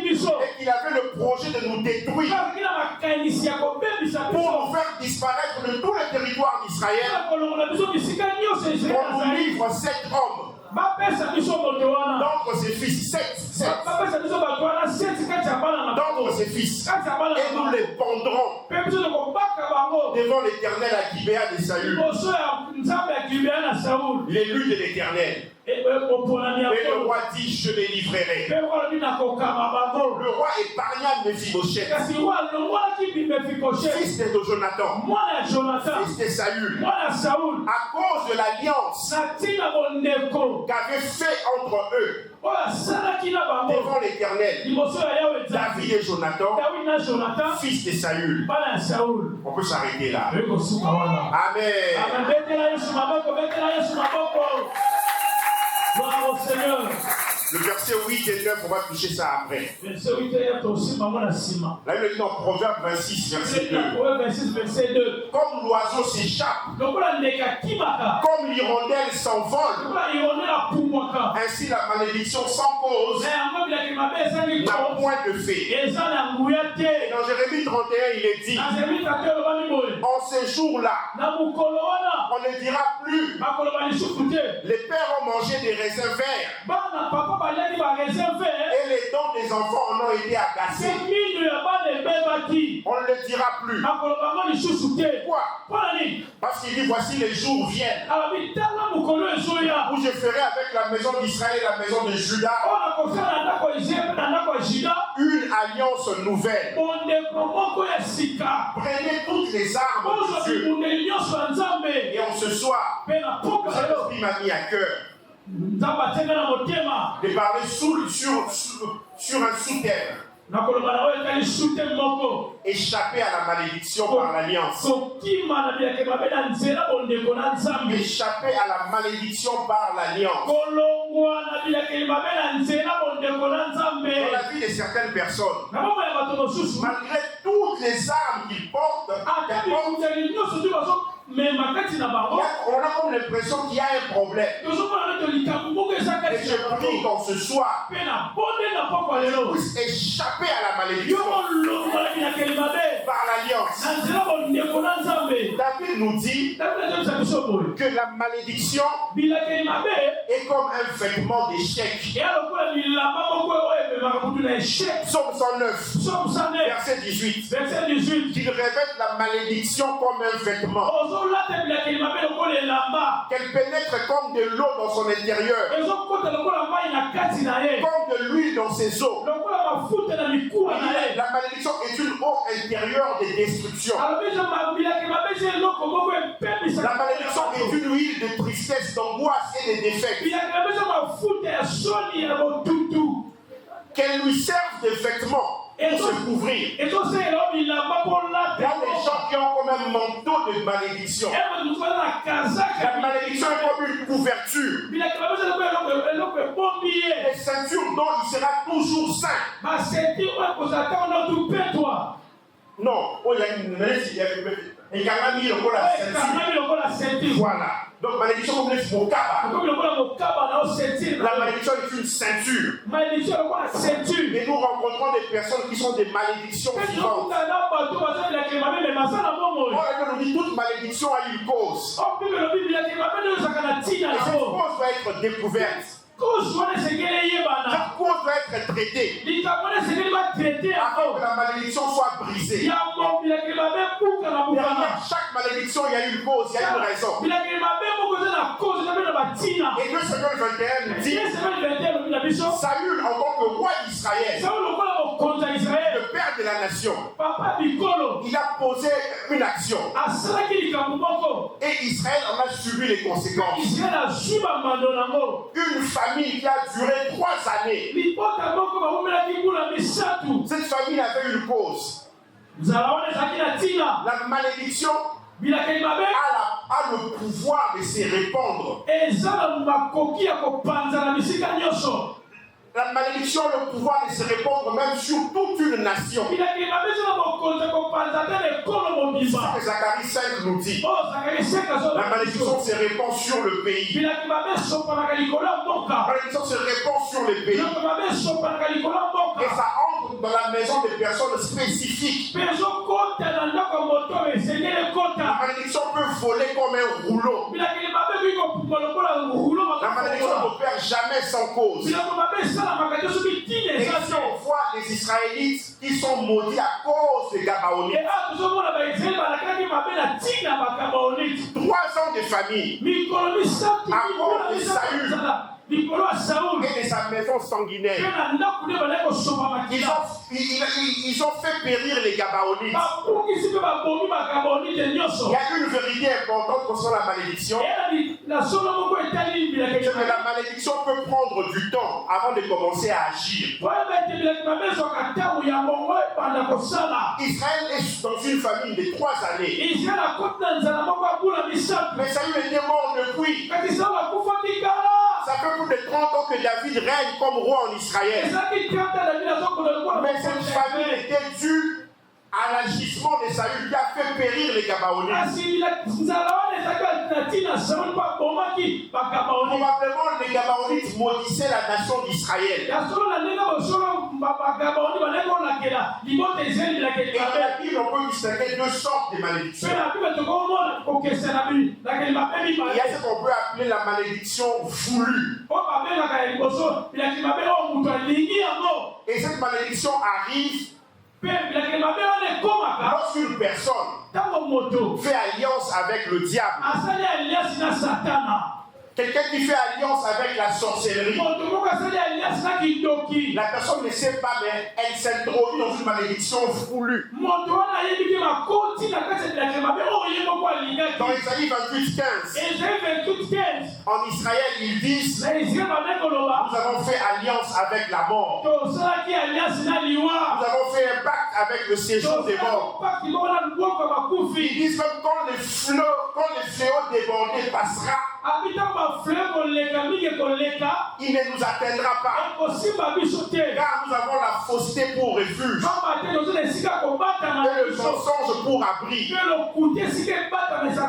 et qu'il avait le projet de nous détruire pour nous faire disparaître de tout le territoire d'Israël. On nous livre 7 hommes d'entre ses fils, 7 d'entre ses fils, et nous les pendrons devant l'Éternel à Gibéa de Saül. L'élu de l'Éternel. Et le roi dit, je les livrerai. Le roi épargna Méphibosheth, fils de Jonathan, fils de Saül, à cause de l'alliance qu'avait fait entre eux devant l'Éternel David et Jonathan, fils de Saül. On peut s'arrêter là. Amen. Gloire au Seigneur. Le verset 8 et 9, on va toucher ça après. La Bible dit dans Proverbe 26, verset 2. Comme l'oiseau s'échappe, comme l'hirondelle s'envole, ainsi la malédiction sans cause n'a point de fait. Et dans Jérémie 31, il est dit, en ces jours-là, on ne dira plus, les pères ont mangé des raisins verts, et les dents des enfants en ont été agacées. On ne le dira plus. Pourquoi? Parce qu'il dit, voici les jours viennent où je ferai avec la maison d'Israël et la maison de Juda une alliance nouvelle. Prenez toutes les armes de Dieu. Et en ce soir, l'Esprit m'a mis à cœur de parler sur un sous-thème. Échapper à la malédiction par l'alliance. Échapper à la malédiction par l'alliance. Dans la vie de certaines personnes, malgré toutes les armes qu'ils portent, on a comme l'impression qu'il y a un problème. Et je prie qu'en ce soir, on puisse échapper à la malédiction par l'alliance. David nous dit que la malédiction est comme un vêtement d'échec. Psaume 109, verset 18, qu'il revêt la malédiction comme un vêtement, qu'elle pénètre comme de l'eau dans son intérieur, comme de l'huile dans ses os. La malédiction est une eau intérieure de destruction. La malédiction est une huile de tristesse, d'angoisse et de défaite. Qu'elle lui serve de vêtements pour se couvrir. Il y a des gens qui ont comme un manteau de malédiction. La malédiction est comme une couverture. Les ceintures dont il sera toujours saint. Non, il y a une malédiction. Et quand même, il y a ceinture. Voilà. Donc, malédiction, comme les Mokaba. La malédiction est une ceinture. Et nous rencontrons des personnes qui sont des malédictions vivantes. On nous dit toute malédiction a une cause. Et cette cause va être découverte. Cette cause doit être traitée afin que la malédiction soit brisée. Derrière chaque malédiction, il y a une cause, il y a une raison. Et 2 Samuel 21 nous dit Saül, en tant que roi d'Israël, le père de la nation, il a posé une action. Et Israël en a subi les conséquences. Une famille qui a duré 3 années. Cette famille avait une cause. La malédiction a le pouvoir de se répandre. La malédiction a le pouvoir de se répandre même sur toute une nation. C'est ce que Zacharie 5 nous dit. La malédiction se répand sur le pays. La malédiction se répand sur les pays. Et ça dans la maison des personnes spécifiques. La malédiction peut voler comme un rouleau. La malédiction n'opère jamais sans cause. Et si on voit les Israélites qui sont maudits à cause des Gabaonites, 3 ans de famille à cause de Saül et de sa maison sanguinaire. Ils ont fait périr les Gabaonites. Il y a une vérité importante concernant la malédiction. C'est que la malédiction peut prendre du temps avant de commencer à agir. Israël est dans une famille de 3 années. Mais Saül était mort depuis. Ça fait plus de 30 ans que David règne comme roi en Israël. Mais cette famille était due à l'agissement de Saül qui a fait périr les Gabaonites. Probablement les Gabaonites maudissaient la nation d'Israël. Et dans la Bible, on peut distinguer 2 sortes de malédictions. Il y a ce qu'on peut appeler la malédiction voulue. Et cette malédiction arrive lorsqu'une personne fait alliance avec le diable. Quelqu'un qui fait alliance avec la sorcellerie. La personne ne sait pas, mais elle s'introduit dans une malédiction voulue. Dans Isaïe 28:15, en Israël, ils disent: nous avons fait alliance avec la mort. Nous avons fait un pacte avec le séjour des morts. Ils disent même quand le fléau débordé passera, il ne nous atteindra pas, car nous avons la fausseté pour refuge et le mensonge pour abri.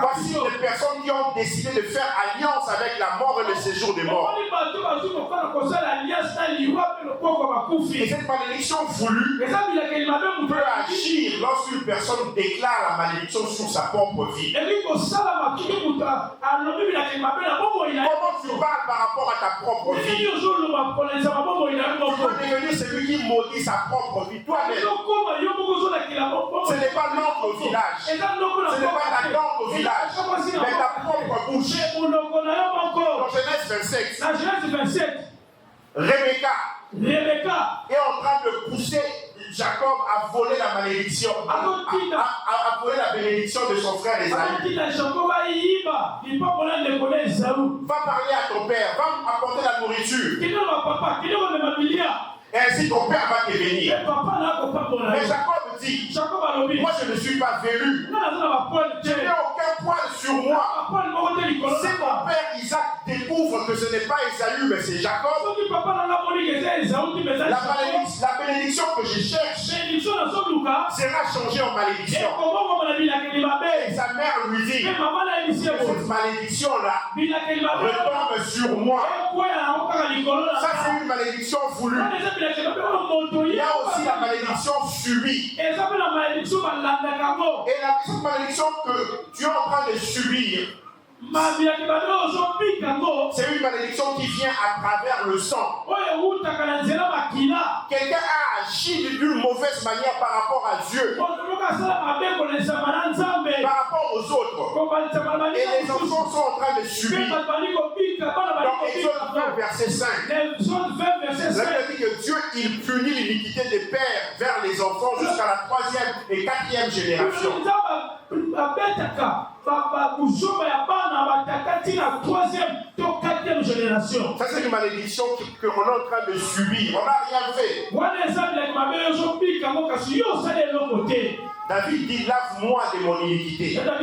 Voici des personnes qui ont décidé de faire alliance avec la mort et le séjour des morts. Et cette malédiction voulue peut agir lorsqu'une personne déclare la malédiction sur sa propre vie. Comment tu parles par rapport à ta propre vie? Tu peux devenir celui qui maudit sa propre vie. Toi-même. Ce n'est pas l'ordre au village. Ce n'est pas ta langue au village. Mais ta propre bouche. Dans Genèse 27. Rebecca est en train de pousser Jacob a volé la malédiction, a volé la bénédiction de son frère Esaü. Va parler à ton père, va apporter la nourriture. Et ainsi ton père va te bénir. Mais Jacob dit: moi je ne suis pas velu. Je n'ai aucun poil sur moi. Si mon père Isaac découvre que ce n'est pas Esaü mais c'est Jacob, la bénédiction que je cherche sera changée en malédiction. Et sa mère lui dit: cette malédiction-là retombe sur moi. Ça c'est une malédiction voulue. Il y a aussi la malédiction subie. Et cette malédiction que tu es en train de subir, c'est une malédiction qui vient à travers le sang. Quelqu'un a agi d'une mauvaise manière par rapport à Dieu, par rapport aux autres. Et les enfants sont en train de subir. Dans Exode 20, verset 5, la Bible dit que Dieu, il punit l'iniquité des pères vers les enfants jusqu'à la 3e et 4e génération. Ça c'est une malédiction qu'on est en train de subir. On n'a rien fait. David dit: lave-moi de mon iniquité. Ma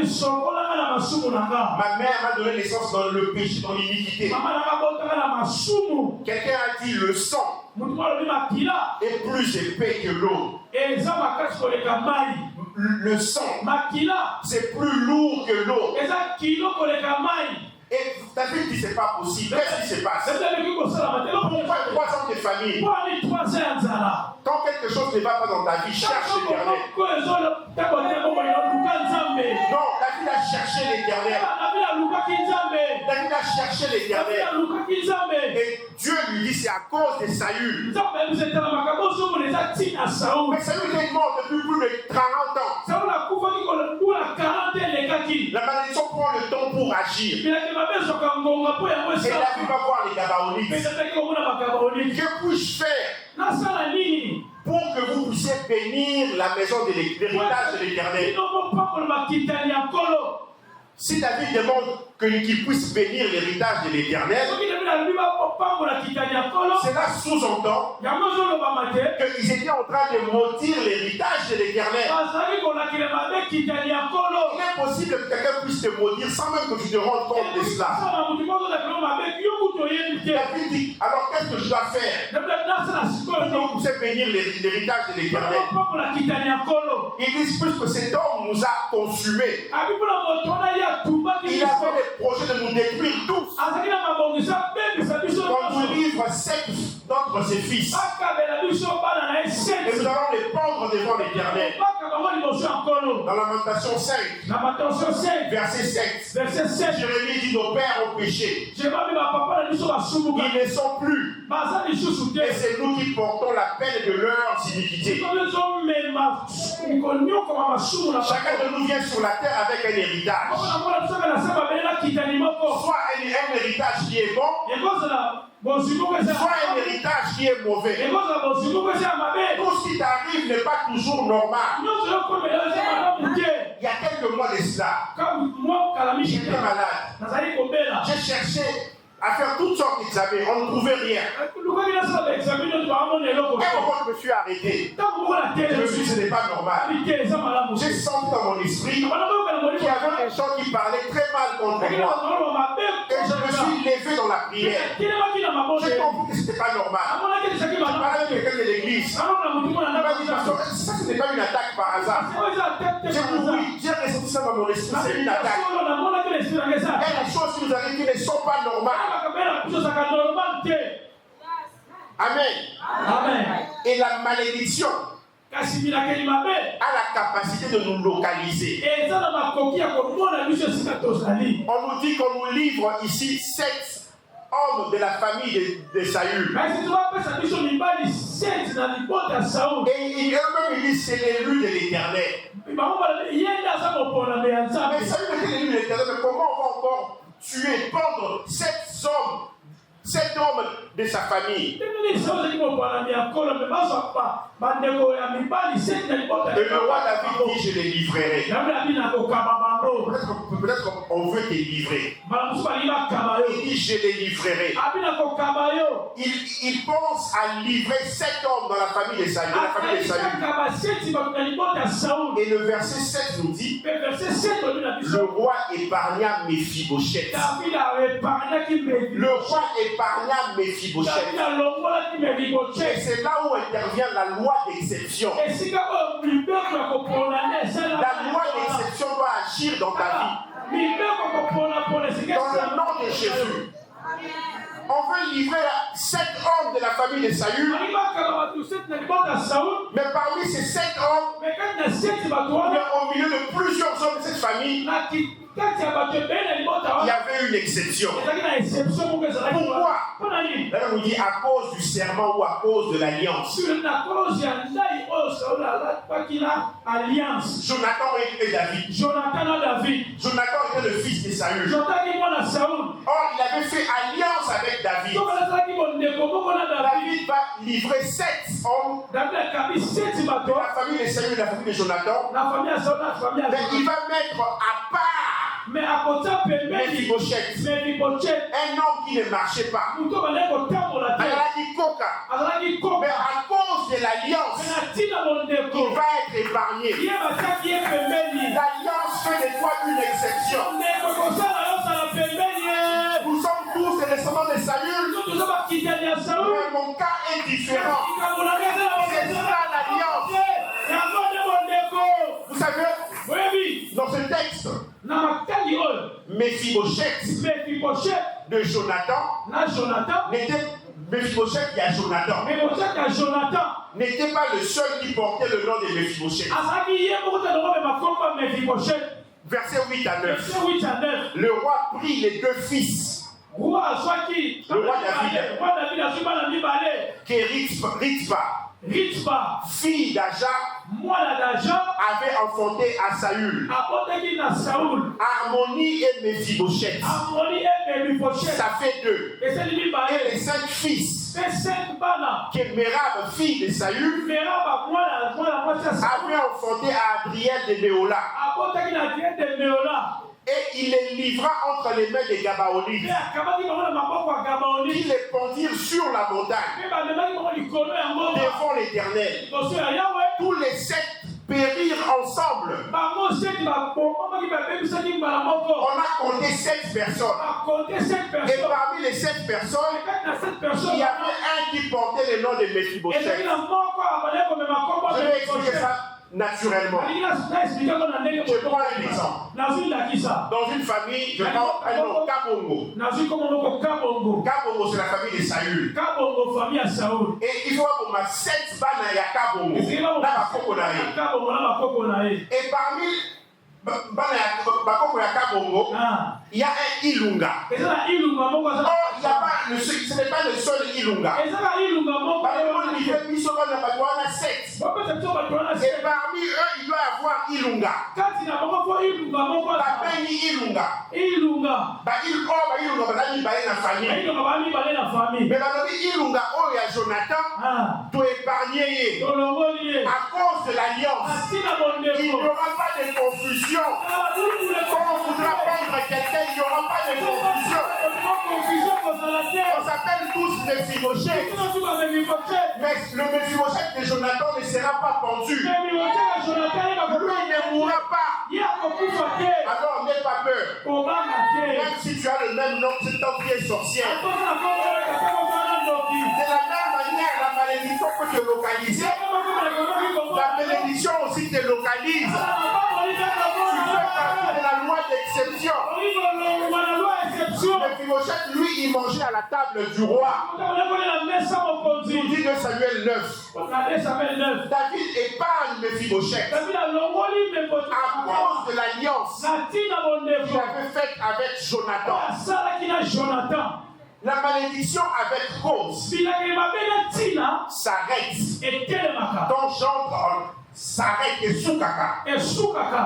mère m'a donné naissance dans le péché, dans l'iniquité. Quelqu'un a dit: le sang est plus épais que l'eau. Le sang, c'est plus lourd que l'eau. Et Et David dit c'est pas possible. Qu'est-ce qui se passe? Pourquoi 3 ans de famille? Quand quelque chose ne va pas dans ta vie, cherche l'Éternel. Non, David a cherché l'Éternel. David a cherché l'Éternel. Et Dieu lui dit c'est à cause de Saül. Mais Saül est mort depuis plus de 40 ans. La malédiction prend le temps pour agir. Et David va voir les Gabaonites. Que puis-je faire pour que vous puissiez bénir la maison de l'héritage de l'Éternel? Si David demande qu'il puisse bénir l'héritage de l'Éternel, cela sous-entend qu'ils étaient en train de maudire l'héritage de l'Éternel. Il est possible que quelqu'un puisse te maudire sans même que tu te rendes compte de cela. David dit, alors qu'est-ce que je dois faire pour que vous puissiez bénir l'héritage de l'Éternel? Ils disent plus que cet homme nous a consumés. Il avait le projet de nous détruire tous. Quand nous livre 7 d'entre ses fils, et nous allons les pendre devant l'Éternel. Dans Lamentation 5, verset 7, Jérémie dit nos pères ont péché. Ils ne sont plus. Et c'est nous qui portons la peine de leurs iniquités. Chacun de nous vient sur la terre avec un héritage. Soit un héritage qui est bon, soit un héritage qui est mauvais. Tout ce qui t'arrive n'est pas toujours normal. Il y a quelques mois de cela, j'étais malade. J'ai cherché à faire toutes sortes d'examens, on ne trouvait rien. Et pourquoi je me suis arrêté? Je me suis dit ce n'est pas normal. J'ai senti dans mon esprit qu'il y avait des gens qui parlaient très mal contre moi. Et je me suis levé dans la prière. J'ai compris que ce n'était pas normal. Je parlais avec quelqu'un de l'église. Il m'a dit, pasteur, ça ce n'est pas une attaque par hasard. J'ai dit oui, j'ai ressenti ça dans mon esprit, c'est une attaque. Il y a des choses qui nous arrivent qui ne sont pas normales. Amen. Amen. Et la malédiction a la capacité de nous localiser. On nous dit qu'on nous livre ici 7 hommes de la famille de Saül. Et eux-mêmes ils disent c'est l'élu de l'Éternel. Mais Saül était l'élu de l'Éternel, mais comment on va encore tuer, pendre 7 hommes de sa famille? Et le roi David dit je les livrerai. Peut-être qu'on veut te livrer. Il dit je les livrerai. Il pense à livrer 7 hommes dans la famille de Saül. Et le verset 7 nous dit le roi épargna Méphibosheth. Le roi épargna Méphibosheth. Et c'est là où intervient la loi d'exception. La loi d'exception doit agir dans ta vie. Dans le nom de Jésus. On veut livrer 7 hommes de la famille de Saül. Mais parmi ces 7 hommes, au milieu de plusieurs hommes de cette famille, il y avait une exception. Pourquoi? Là, on nous dit à cause du serment ou à cause de l'alliance. Jonathan et David. Jonathan était le fils de Saül. Or, il avait fait alliance avec David. David va livrer 7 hommes de la famille de Saül et de la famille de Jonathan. Mais il va mettre à part Méphibosheth, un homme qui ne marchait pas. Mais à cause de l'alliance, il va être épargné. L'alliance fait de toi une exception. Nous sommes tous des descendants de Saül, mais mon cas est différent. C'est ça l'alliance. Vous savez, dans ce texte, Méphibosheth de Jonathan n'était Mephibosheth qui a Jonathan. N'était pas le seul qui portait le nom de Mephibosheth. Verset 8 à 9. Le roi prit les deux fils. Le roi David, qui est Ritzpa, fille d'Aja, avait enfanté à Saül. Harmonie et Mephibosheth. Ça fait deux. Et les 5 fils que Merab, fille de Saül, avait enfanté à Adriel de Méola. Et il les livra entre les mains des Gabaonites, qui les pendirent sur la montagne devant l'Éternel. Tous les 7 périrent ensemble. On a compté 7 personnes. Et parmi les 7 personnes, il y avait un qui portait le nom de Mephibosheth. Je vais expliquer ça naturellement. Je prends un exemple. Dans une famille, je prends un nom, Kabongo. Kabongo, c'est la famille de Saül. Et il faut avoir 7 bana ya Kabongo. Et parmi Bakoko ya Kabongo, il y a un Ilunga. Or, ce n'est pas le seul Ilunga. Et parmi eux, il doit y avoir Ilunga. Ilunga. Mais dans le Ilunga, il y a Jonathan, tu épargner à cause de l'alliance. Il n'y aura pas de confusion. Quand on voudra prendre quelqu'un, il n'y aura pas de confusion. On s'appelle tous Mephibosheth. Mais le Mephibosheth de Jonathan ne sera pas pendu. Lui ne mourra pas. Alors n'aie pas peur. Même si tu as le même nom, c'est ton qui est sorcière. De la même manière, la malédiction peut te localiser. La bénédiction aussi te localise. Tu fais partie de la loi d'exception. Mephibosheth, lui, il mangeait à la table du roi. Nous dit de Samuel 9. David épargne Mephibosheth à cause de l'alliance qu'il avait faite avec Jonathan. La malédiction avec cause s'arrête. Ton gendre s'arrête et soukaka.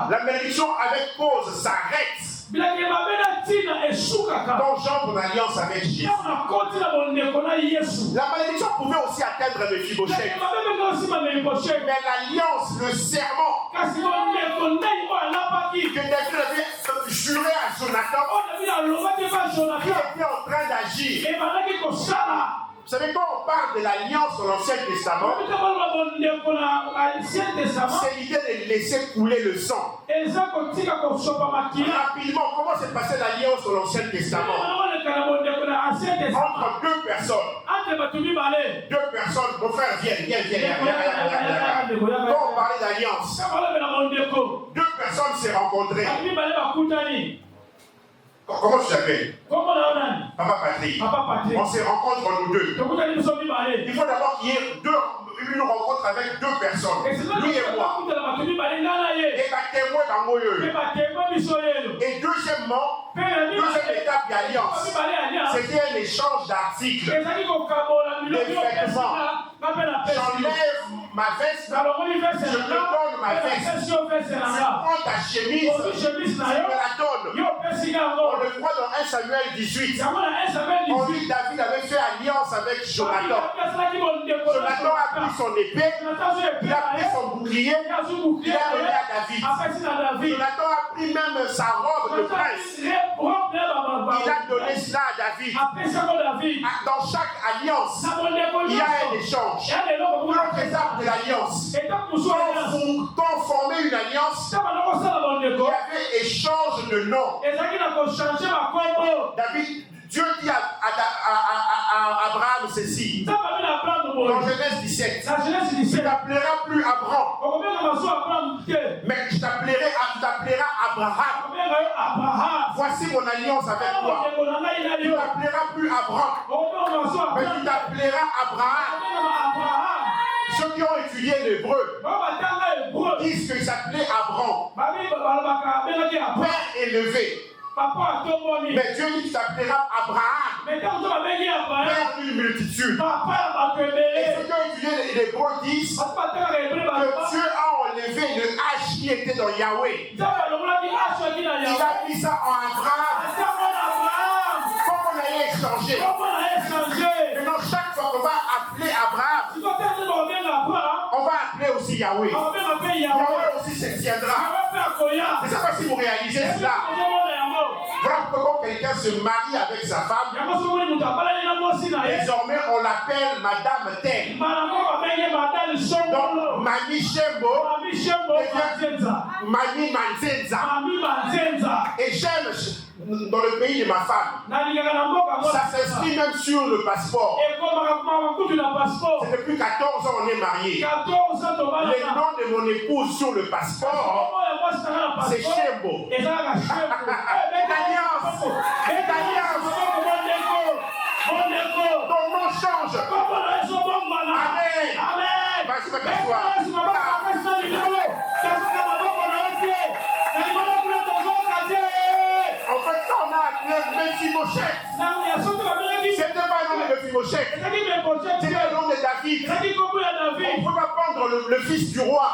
La malédiction avec cause s'arrête. Ton gendre d'alliance avec Jésus. La malédiction pouvait aussi atteindre Mephibosheth. Mais l'alliance, le serment que David avait juré à Jonathan, qui était en train d'agir. Vous savez, quand on parle de l'alliance dans l'Ancien Testament, c'est l'idée de laisser couler le sang. Rapidement, comment s'est passée l'alliance dans l'Ancien Testament? Entre 2 personnes. 2 personnes, mon frère, viens. Quand on parlait d'alliance, 2 personnes s'est rencontrées. Comment tu t'appelles? Papa Patrick. On se rencontre nous deux. Il faut d'abord qu'il y ait une rencontre avec 2 personnes. Lui et moi. Et deuxièmement, deuxième étape d'alliance, c'était un échange d'articles. Les vêtements. J'enlève ma veste, je te donne ma veste. Tu prends ta chemise, tu me la donnes. On le voit dans 1 Samuel 18. On dit David avait fait alliance avec Jonathan. Jonathan a pris son épée, il a pris son bouclier, il a donné à David. Jonathan a pris même sa robe de prince. Il a donné cela à David. Dans chaque alliance, il y a un échange. L'autre étape de l'alliance. Quand on formait une alliance, il y avait échange de noms. David, Dieu dit à Abraham ceci. Dans Genèse 17. Tu ne t'appelleras plus Abraham. Mais tu t'appelleras Abraham. Voici voici mon alliance avec toi. Tu ne t'appelleras plus Abraham, mais tu t'appelleras Abraham. Ceux qui ont étudié l'hébreu disent qu'il s'appelait Abraham, père élevé. Mais Dieu dit que tu t'appelleras Abraham, père d'une multitude. Et ceux qui ont étudié l'hébreu disent que Dieu a enlevé le H qui était dans Yahweh. Il a mis ça en Abraham. Comme on a échangé. Maintenant, chaque fois qu'on va appeler Abraham, on va appeler aussi Yahweh. Yahweh aussi se tiendra. Je ne sais pas si vous réalisez cela. Voilà pourquoi quand quelqu'un se marie avec sa femme, désormais on l'appelle Madame Telle. Donc Mamie Shembo devient Mamie Manzenza. Et j'aime dans le pays de ma femme. Ça s'inscrit même sur le passeport. C'est depuis 14 ans on est mariés. Le nom de mon épouse sur le passeport, c'est Shembo. Ton nom change. Amen. Vas-y, toi. En fait, quand on a appelé Mephibosheth, c'était pas le nom de Mephibosheth, c'était le nom de David. On ne peut pas prendre le fils du roi.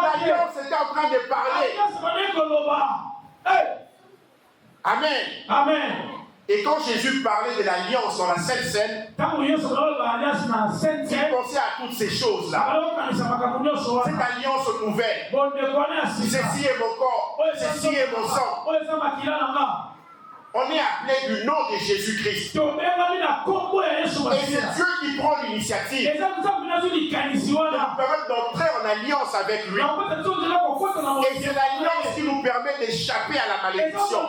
L'alliance était en train de parler. Amen. Amen. Et quand Jésus parlait de l'alliance dans la Sainte Seine, il pensait à toutes ces choses-là. Cette alliance nouvelle. Ceci est mon corps, ceci est mon sang. On est appelé du nom de Jésus-Christ. Et c'est Dieu qui prend l'initiative de nous permettre d'entrer en alliance avec lui. Et c'est l'alliance qui nous permet d'échapper à la malédiction.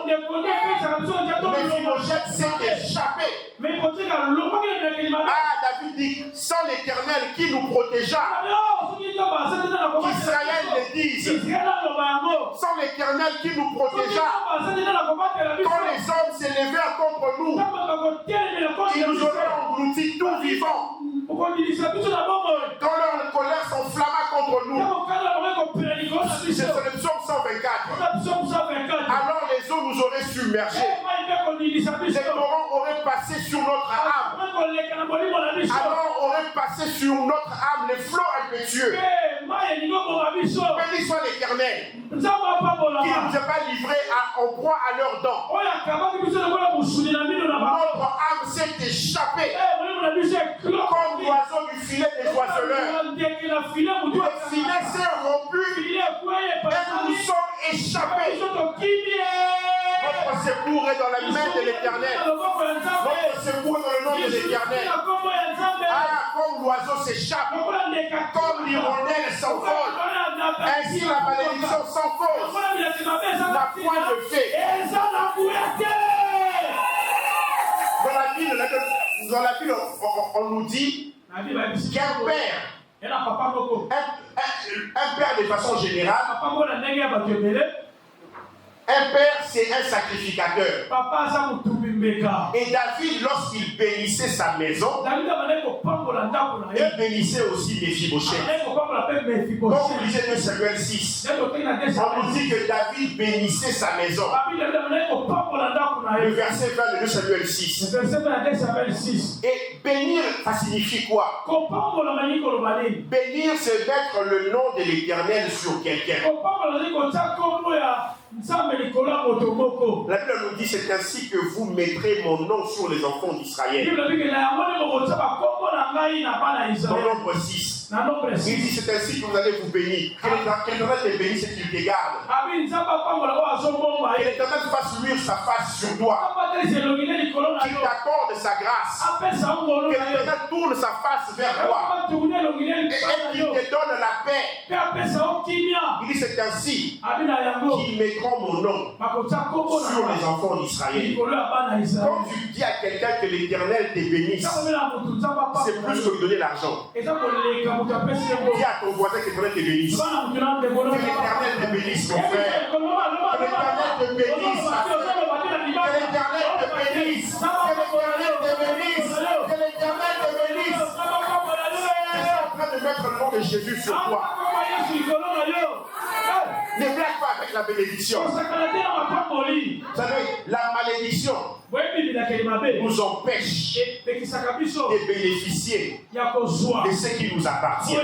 Mephibosheth s'est échappé. Ah, David dit, sans l'Éternel qui nous protégea, qu'Israël le dise, sans l'Éternel qui nous protégea, quand les hommes s'élevèrent contre nous, ils nous auraient engloutis tout vivants. Quand leur colère s'enflamma contre nous, c'est le psaume 124. Alors les eaux nous auraient submergés. Les torrents auraient passé sur notre âme. Alors auraient passé sur notre âme les flots impétueux. Béni soit l'Éternel, qui ne nous a pas livrés en proie à leurs dents. Notre âme s'est échappée comme l'oiseau du filet des oiseleurs. Le filet s'est rompu et nous nous sommes échappés. Notre secours est dans la main de l'Éternel. Notre secours est dans le nom de l'Éternel. Ah, comme l'oiseau s'échappe, comme l'hirondelle s'envole, ainsi la malédiction sans cause n'a point de fait. Dans la Bible, on nous dit qu'un père, un père de façon générale, un père, c'est un sacrificateur. Et David, lorsqu'il bénissait sa maison, il bénissait aussi Mephibosheth. Comme vous lisez 2 Samuel 6, on nous dit que David bénissait sa maison. Le verset 20 de 2 Samuel 6. Et bénir, ça signifie quoi? Bénir, c'est mettre le nom de l'Éternel sur quelqu'un. La Bible nous dit c'est ainsi que vous mettrez mon nom sur les enfants d'Israël. Dans Nombre 6. Il dit c'est ainsi que vous allez vous bénir. Que l'Éternel te bénisse et qu'il te garde. Que l'Éternel fasse luire sa face sur toi. Qu'il t'accorde sa grâce. Que l'Éternel tourne sa face vers toi. Et qu'il te donne la paix. Il dit c'est ainsi qu'ils mettront mon nom sur les enfants d'Israël. Quand tu dis à quelqu'un que l'Éternel te bénisse, c'est plus que lui donner l'argent. Dis à ton voisin que l'Éternel te bénisse. Que l'Éternel te bénisse, mon frère. Que l'Éternel te bénisse. Que l'Éternel te bénisse. Que l'Éternel te bénisse. Que l'Éternel te bénisse. Je suis en train de mettre le nom de Jésus sur toi. Ne blague pas avec la bénédiction. Vous savez, la malédiction nous empêche de bénéficier de ce qui nous appartient.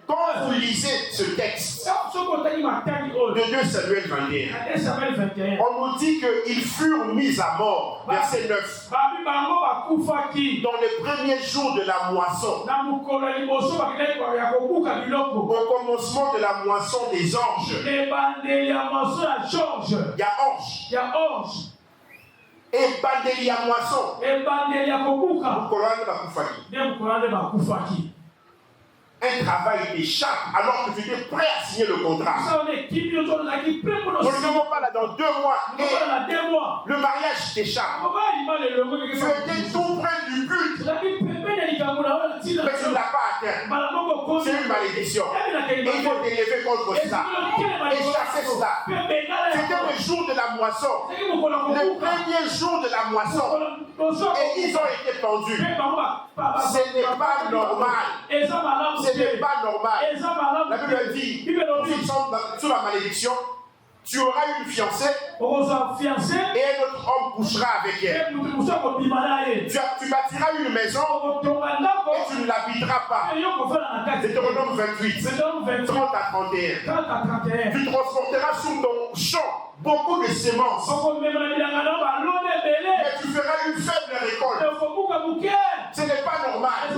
Quand vous lisez ce texte de 2 Samuel 21, on nous dit qu'ils furent mis à mort, verset 9, dans les premiers jours de la moisson, au commencement de la moisson des orges. Il y a orge. Et bandelia moisson. Un travail t'échappe alors que tu étais prêt à signer le contrat. Nous ne vivons pas là dans 2 mois et le mariage t'échappe. Tu étais tout près du but, mais tu ne l'as pas atteint. C'est une malédiction. Et il faut t'élever contre ça et chasser cela. C'était le jour de la moisson, le premier jour de la moisson, et ils ont été pendus. Ce n'est pas normal. Ce n'est pas normal. La Bible dit, s'ils sont sous la malédiction, tu auras une fiancée et un autre homme couchera avec elle. Tu bâtiras une maison et tu ne l'habiteras pas. Deutéronome 28, 30 à 31. Tu transporteras sur ton champ beaucoup de semences, mais tu feras une faible récolte. Ce n'est pas normal.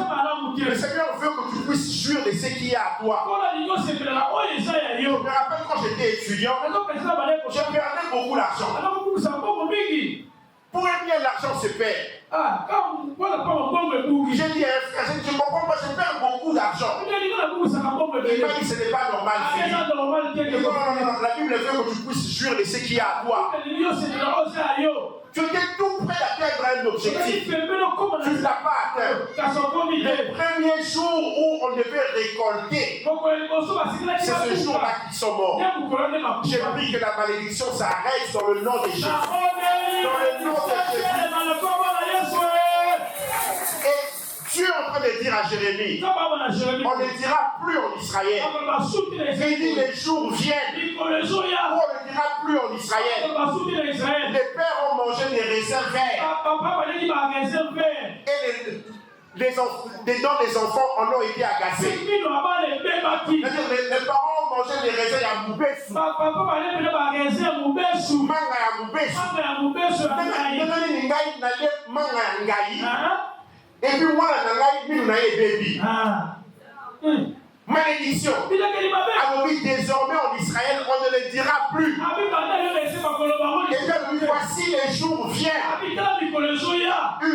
Le Seigneur veut que tu puisses jouir de ce qu'il y a à toi. Je me rappelle quand j'étais étudiant, je perdais beaucoup d'argent. Pour un bien, l'argent se perd. J'ai dit à un frère, je ne comprends pas, je perds beaucoup d'argent. Il m'a dit, ce n'est pas normal. Non, la Bible veut que tu puisses jouir de ce qu'il y a à toi. Tu étais tout prêt d'atteindre un objectif. Tu ne l'as pas atteint. Le premier jour où on devait récolter, c'est ce jour-là qu'ils sont morts. J'ai pris que la malédiction s'arrête dans le nom de Jésus. Dans le nom de Jésus. Et Dieu est en train de dire à Jérémie, on ne dira plus en Israël. Il dit les jours viennent où on ne dira plus en Israël. Les pères ont mangé des raisins verts. Et les dents des enfants en ont été agacés. Les parents ont mangé des raisins à Moubesu. Manga ya Moubesu. Et puis moi, baby. Malédiction. Alors oui, désormais en Israël, on ne le dira plus. Et bien, voici les jours viennent. Il y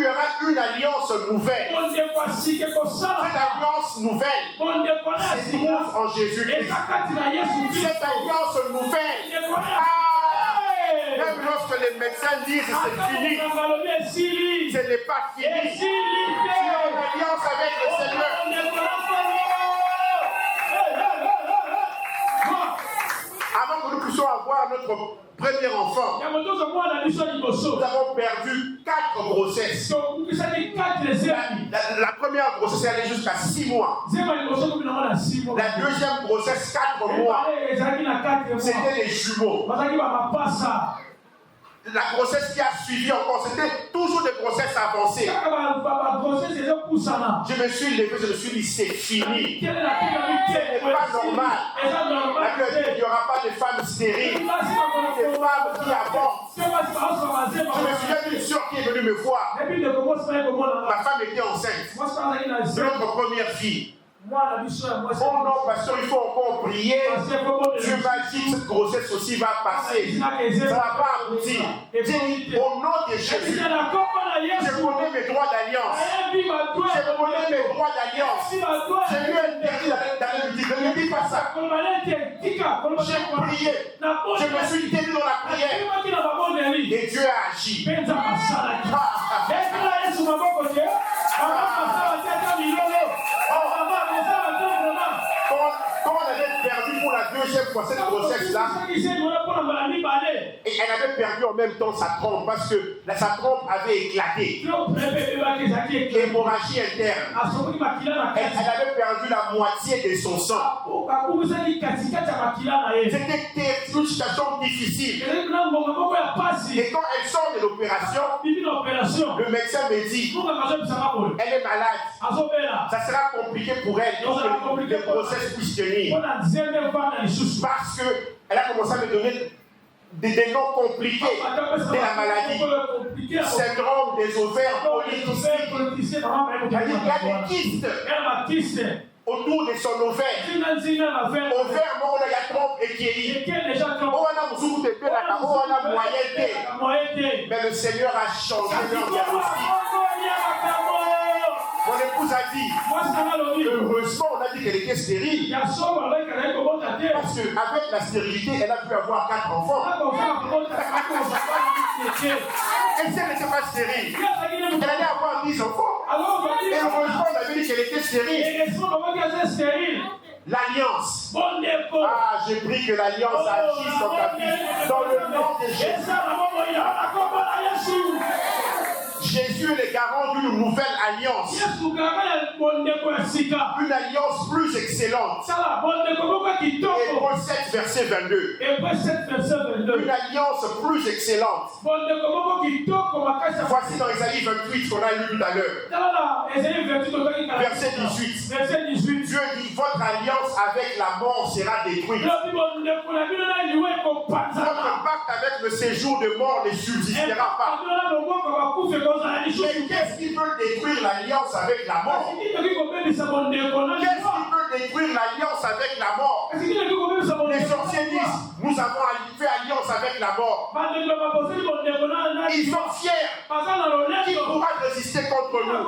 aura une alliance nouvelle. Cette alliance nouvelle se trouve en Jésus-Christ. Cette alliance nouvelle. Même lorsque les médecins disent que c'est fini, ce n'est pas fini. Tu es en alliance avec le Seigneur. Avant que nous puissions avoir notre premier enfant, nous avons perdu 4 grossesses. La première grossesse allait jusqu'à 6 mois. La deuxième grossesse, 4 mois. C'était les jumeaux. La grossesse qui a suivi encore, c'était toujours des grossesses avancées. Je me suis levé, je me suis dit, c'est fini. Ce n'est pas normal. La Bible dit qu'il n'y aura pas de femmes stériles, des femmes qui avortent. Je me souviens d'une soeur qui est venue me voir. Ma femme était enceinte de notre première fille. Oh non, pasteur, il faut encore prier. Dieu va dire que cette grossesse aussi va passer. Ça ne va pas aboutir. Au nom de Jésus, je connais mes droits d'alliance. Je connais mes droits d'alliance. Je lui ai interdit d'aller lui dire, ne lui dis pas ça. J'ai prié. Je me suis tenu dans la prière. Et Dieu a agi. Quand on avait perdu pour la deuxième fois, cette grossesse-là, et elle avait perdu en même temps sa trompe parce que sa trompe avait éclaté. Hémorragie interne. Elle avait perdu la moitié de son sang. C'était une situation difficile. Et quand elle sort de l'opération, le médecin me dit, elle est malade. Ça sera compliqué pour elle pour que les grossesses puissent tenir. Parce qu'elle a commencé à me donner des noms compliqués de la maladie. Syndrome des ovaires polykystiques. Il y a des kystes autour de son ovaire. Ovaire, on a trompe et qui mais le Seigneur a changé leur diagnostic. Mon épouse a dit, heureusement on a dit qu'elle était stérile. Parce qu'avec la stérilité, elle a pu avoir 4 enfants. Et si elle n'était pas stérile, elle allait avoir 10 enfants. Et heureusement on a dit qu'elle était stérile. L'alliance. Ah, j'ai pris que l'alliance agisse dans ta vie. Dans le nom de Jésus. Jésus est le garant d'une nouvelle alliance. Une alliance plus excellente. Hébreux 7, verset 22. Une alliance plus excellente. Voici dans Isaïe 28 qu'on a lu tout à l'heure. Verset 18. Dieu dit, votre alliance avec la mort sera détruite. Votre pacte avec le séjour de mort ne subsistera pas. Mais qu'est-ce qui peut détruire l'alliance avec la mort? Qu'est-ce qui peut détruire l'alliance avec la mort? Les sorciers disent, nous avons fait alliance avec la mort. Ils sont fiers. Qui pourra résister contre nous?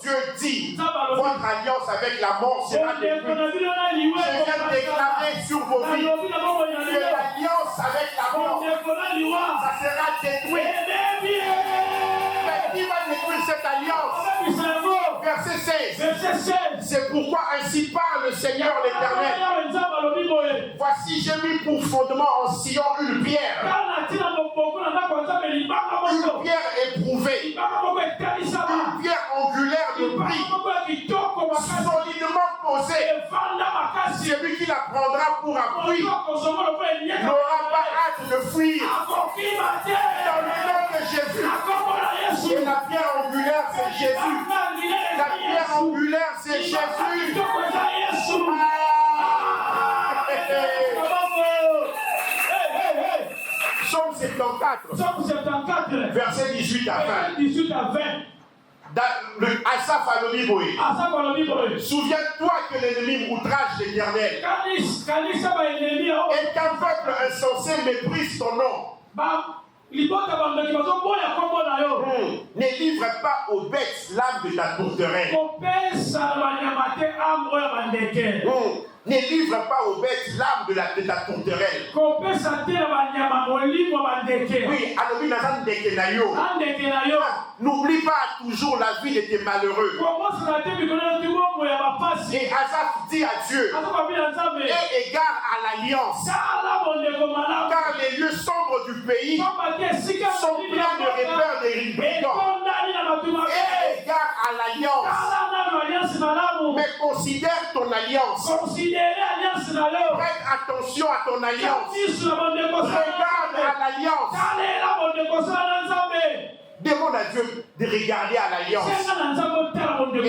Dieu dit, votre alliance avec la mort sera détruite. Je viens de déclarer sur vos vies que l'alliance avec la mort, ça sera détruit. Qui va détruire cette alliance? Verset 16. C'est pourquoi ainsi parle le Seigneur l'Éternel. Voici, j'ai mis pour fondement en Sion une pierre. Une pierre éprouvée. Une pierre angulaire de prix. Solidement posée. Celui qui la prendra pour appui n'aura pas hâte de fuir. Dans le nom de Jésus. Et la pierre angulaire, c'est Jésus. La pierre angulaire, c'est Jésus. Psaume 74. Verset 18 à 20. Asaph Alomiboé. Souviens-toi que l'ennemi outrage l'Éternel. Et qu'un peuple insensé méprise ton nom. Ne livre pas aux bêtes l'âme de ta tourterelle. Ne livre pas aux bêtes l'âme de ta tourterelle. Oui, n'oublie pas toujours la vie de tes malheureux. Et Asaph dit à Dieu, aie égard à l'alliance, car les lieux sombres du pays sont pleins de repères des brigands. Aie égard à l'alliance, mais considère ton alliance. Prête attention à ton alliance. Regarde à l'alliance. Demande à Dieu de regarder à l'alliance. Et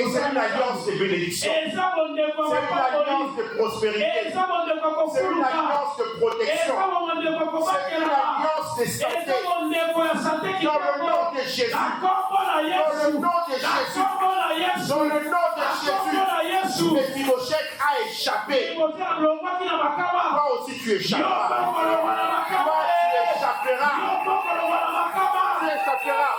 c'est une alliance de bénédiction. C'est une alliance de prospérité. C'est une alliance de protection. C'est une alliance de santé. Dans le nom de Jésus. Dans le nom de Jésus. Dans le nom de Jésus. Mephibosheth a échappé. Toi aussi tu échapperas. Toi tu échapperas. Tu échapperas.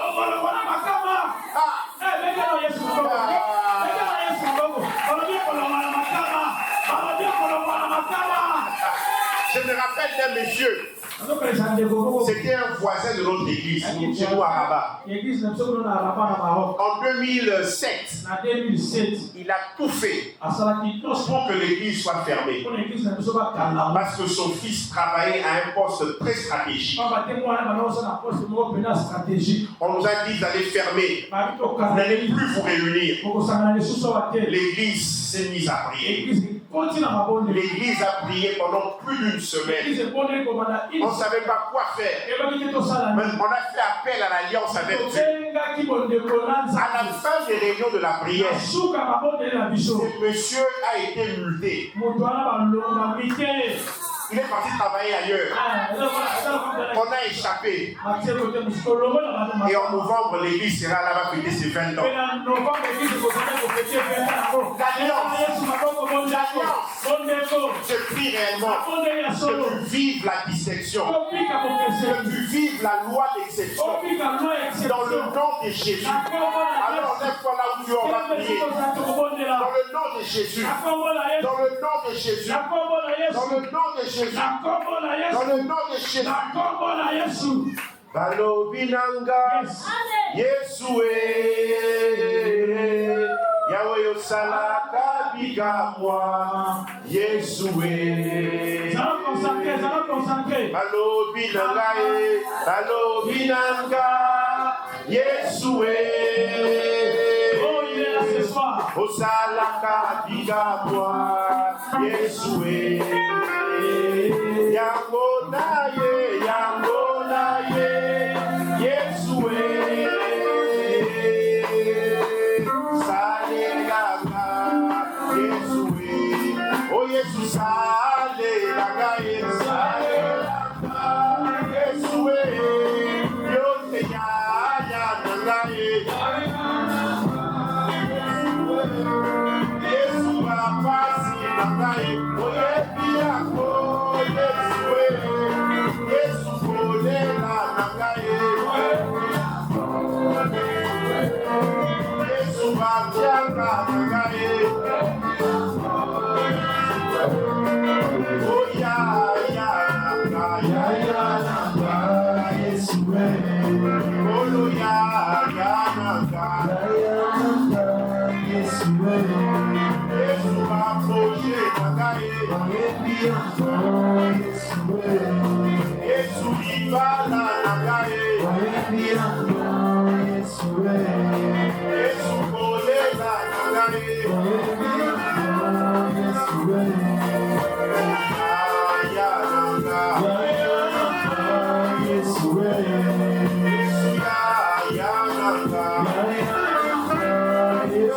Je me rappelle d'un monsieur C'était un voisin de notre église, chez nous à Rabat. En 2007, il a tout fait pour que l'église soit fermée. Parce que son fils travaillait à un poste très stratégique. On nous a dit d'aller fermer. Vous n'allez plus vous réunir. L'église s'est mise à prier. L'église a prié pendant plus d'une semaine. On ne savait pas quoi faire. Mais on a fait appel à l'alliance avec Dieu. À la fin des réunions de la prière, ce monsieur a été multé. Il est parti travailler ailleurs. On a échappé. Et en novembre, l'église sera là-bas fêter ses 20 ans. Je prie réellement que tu vives la dissection, que tu vives la loi d'exception dans le nom de Jésus. Alors lève-toi là où tu auras prié. Dans le nom de Jésus. Dans le nom de Jésus. Dans le nom de Jésus. Dans le nom de Jésus. Balobinanga Yesue Yahweh Yosalaka Bigamwa Yesue Balobinanga Yesue Osalaka Bigamwa Yesue Yangonaye Yesue Salelaka Yesue Oh Yesu Salelaka Yesue Yote ya Nangaye Yesu Bapasi Nangaye Oye Biako Yesu Kolela Nangaye Yesu Babiaka Nangaye Oh ya Yesu Olo ya Yesu Bapoche Nangaye Yesu Ibala Nangaye Yesu Kolela Nangaye Aya Nangaye Yesu ya Nangaye Yesu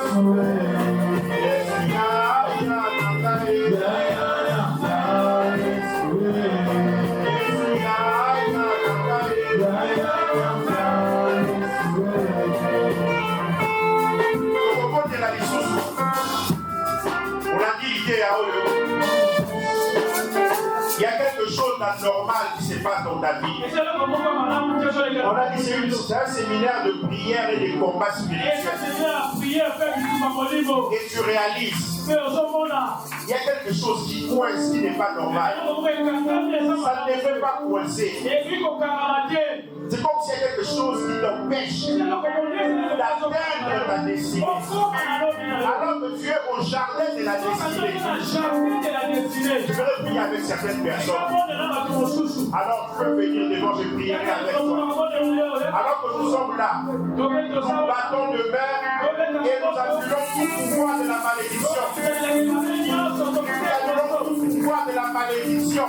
il y a quelque chose d'anormal qui se passe dans ta vie. On a dit c'est un séminaire de prière et de combat spirituel. Et tu réalises il y a quelque chose qui coince, qui n'est pas normal. Ça ne devrait pas coincer. C'est comme s'il y a quelque chose qui t'empêche d'atteindre ta destinée. Alors que tu es au jardin de la destinée. Tu veux prier avec certaines personnes. Alors tu peux venir devant, je prierai avec toi. Alors que nous sommes là, nous battons de main et nous appelons tout pouvoir de la malédiction. Nous appelons tout pouvoir de la malédiction.